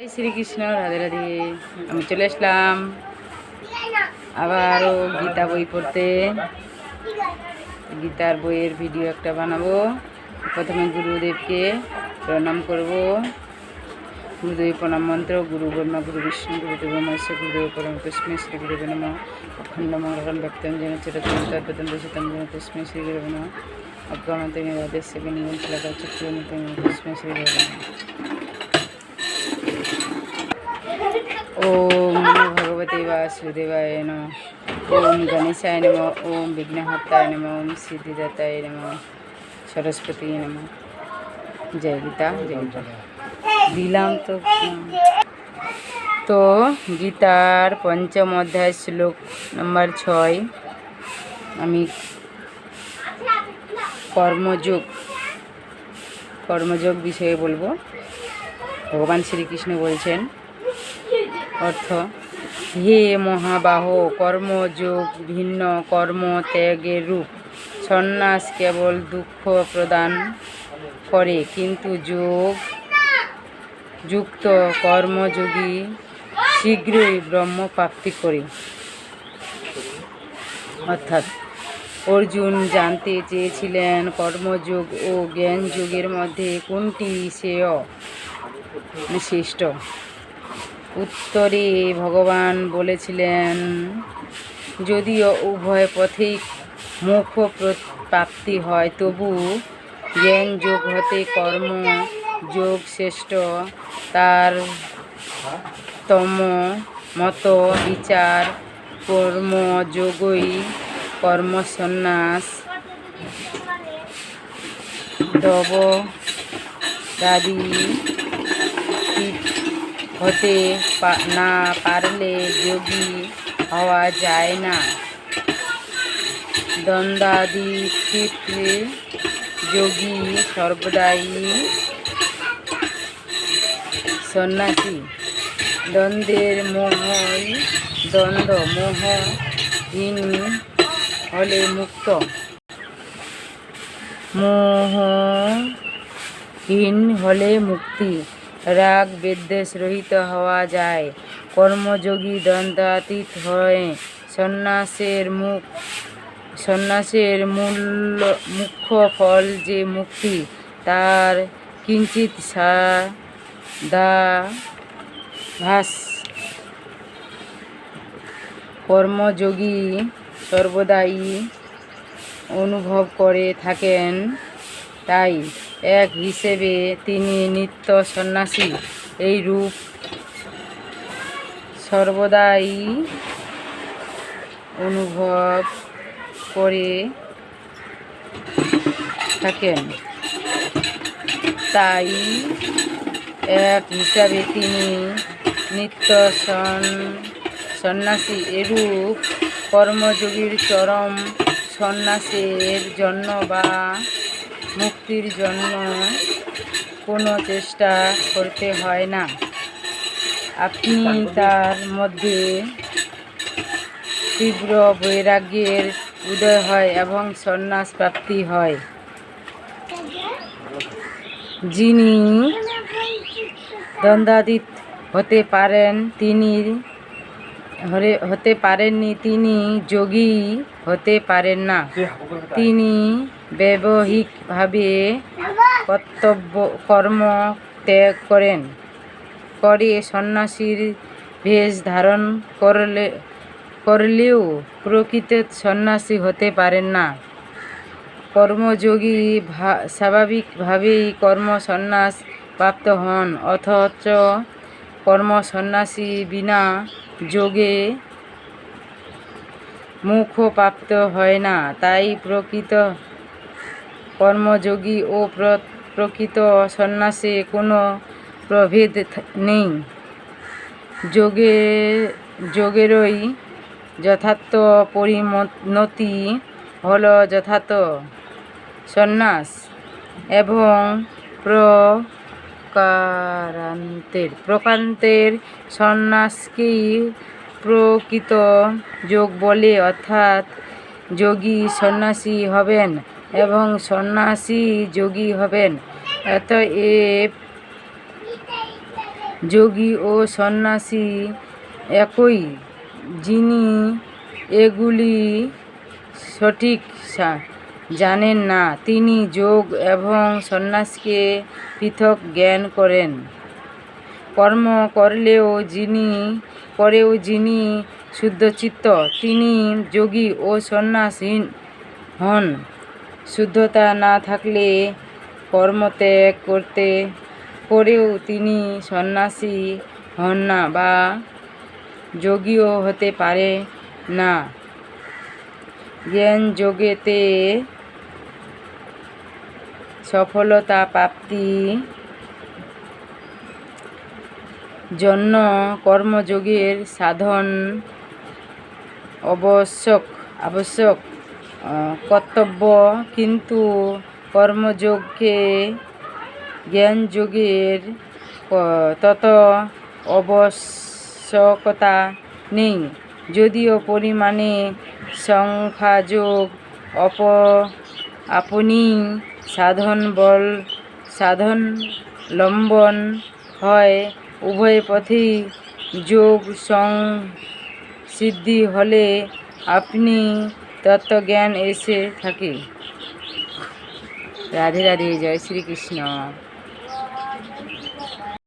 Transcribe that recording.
জয় শ্রীকৃষ্ণ, রাধে রাধে। আমি চলে আসলাম আবারও গীতা বই পড়তে। গীতার বইয়ের ভিডিও একটা বানাবো। প্রথমে গুরুদেবকে প্রণাম করব। গুরুদেব প্রণাম মন্ত্র: গুরু ব্রহ্মা গুরু বিষ্ণু গুরুদেব মহেশ্বর গুরুদেব পরম তস্মৈ শ্রী গুরুদেব নমঃ। অখণ্ড মঙ্গলম ব্যক্তম যেন চিরতম তদ্ভুতম দর্শিতম যেন তস্মৈ শ্রী গুরুদেব নমঃ। অজ্ঞামন্ত্রী রাধেস্য নিগম শিলাকা চক্রমন্ত্রী তস্মৈ শ্রী গুরুদেব নমঃ। ওম নমো ভগবতে বাসুদেবায় নমঃ। ওম গণেশায় নমঃ। ওম বিঘ্নহর্তায় নমঃ। ওম সিদ্ধিদাতায় নমঃ। সরস্বতী নমঃ। জয় গীতা, জয় গীতা। দিলাম তো গীতার পঞ্চম অধ্যায় শ্লোক নম্বর 6 আমি কর্মযোগ বিষয়ে বলবো। ভগবান শ্রীকৃষ্ণ বলছেন, অর্থ: হে মহাবাহ, কর্মযোগ ভিন্ন কর্ম ত্যাগের রূপ। সন্ন্যাস কেবল দুঃখ প্রদান করে, কিন্তু যুক্ত কর্মযোগী শীঘ্রই ব্রহ্ম প্রাপ্তি করে। অর্থাৎ অর্জুন জানতে চেয়েছিলেন কর্মযোগ ও জ্ঞানযোগের মধ্যে কোনটি শ্রেষ্ঠ। উত্তরে ভগবান বলেছিলেন, যদিও উভয় পথেই মোক্ষ প্রাপ্তি হয়, তবু জ্ঞানযোগ হতে কর্মযোগ শ্রেষ্ঠ। তার মত বিচার কর্মযোগই কর্মসন্ন্যাস। দ্রব্যাদি হতে না পারলে যোগী হওয়া যায় না। দ্বন্দ্বাতীত যোগী সর্বদাই সন্ন্যাসী। মোহহীন হলে মুক্ত। মোহহীন হলে মুক্তি। রাগ বিদ্বেষ রহিত হওয়া যায়। কর্মযোগী দ্বন্দ্বাতীত হয়। সন্ন্যাসের মুখ্য ফল যে মুক্তি, তার কিঞ্চিৎ সাদাভাস কর্মযোগী সর্বদাই অনুভব করে থাকেন। তাই এক হিসেবে তিনি নিত্য সন্ন্যাসী। এই রূপ সর্বদাই অনুভব করে থাকেন। তাই এক হিসাবে তিনি নিত্য সন্ন্যাসী। এরূপ কর্মযোগীর চরম সন্ন্যাসের জন্য বা মুক্তির জন্য কোনো চেষ্টা করতে হয় না। আপনি তার মধ্যে তীব্র বৈরাগ্যের উদয় হয় এবং সন্ন্যাস প্রাপ্তি হয়। যিনি দ্বন্দ্বাতীত হতে পারেননি তিনি যোগী হতে পারেন না। তিনি বৈবাহিকভাবে কর্ম ত্যাগ করে সন্ন্যাসীর বেশ ধারণ করলেও প্রকৃত সন্ন্যাসী হতে পারেন না। কর্মযোগী স্বাভাবিকভাবেই কর্মসন্ন্যাস প্রাপ্ত হন, অথচ কর্মসন্ন্যাসী বিনা যোগে মোক্ষ প্রাপ্ত হয় না। তাই প্রকৃত কর্মযোগী ও প্রকৃত সন্ন্যাসে কোনো প্রভেদ নেই। যোগেরই যথার্থ পরিণতি হল যথার্থ সন্ন্যাস এবং প্রকারান্তের সন্ন্যাসকেই প্রকৃত যোগ বলে। অর্থাৎ যোগী সন্ন্যাসী হবেন এবং সন্ন্যাসী যোগী হবেন। অতএব যোগী ও সন্ন্যাসী একই, যিনি এগুলি সঠিক জানেন না, তিনি যোগ এবং সন্ন্যাসকে পৃথক জ্ঞান করেন। কর্ম করেও যিনি শুদ্ধচিত্ত, তিনি যোগী ও সন্ন্যাসীন হন। শুদ্ধতা না থাকলে কর্মত্যাগ করেও তিনি সন্ন্যাসী হন না বা যোগীও হতে পারে না। জ্ঞান যোগেতে সফলতা প্রাপ্তি জন্য কর্মযোগের সাধন আবশ্যক কর্তব্য, কিন্তু কর্মযোগকে জ্ঞানযোগের তত আবশ্যকতা নেই, যদিও পরিমাণে সংখ্যাযোগ আপনি সাধনলম্বন হয়। উভয় পথেই যোগ সিদ্ধি হলে আপনি তত্ত্বজ্ঞান এসে থাকে। রাধে রাধে, জয় শ্রীকৃষ্ণ।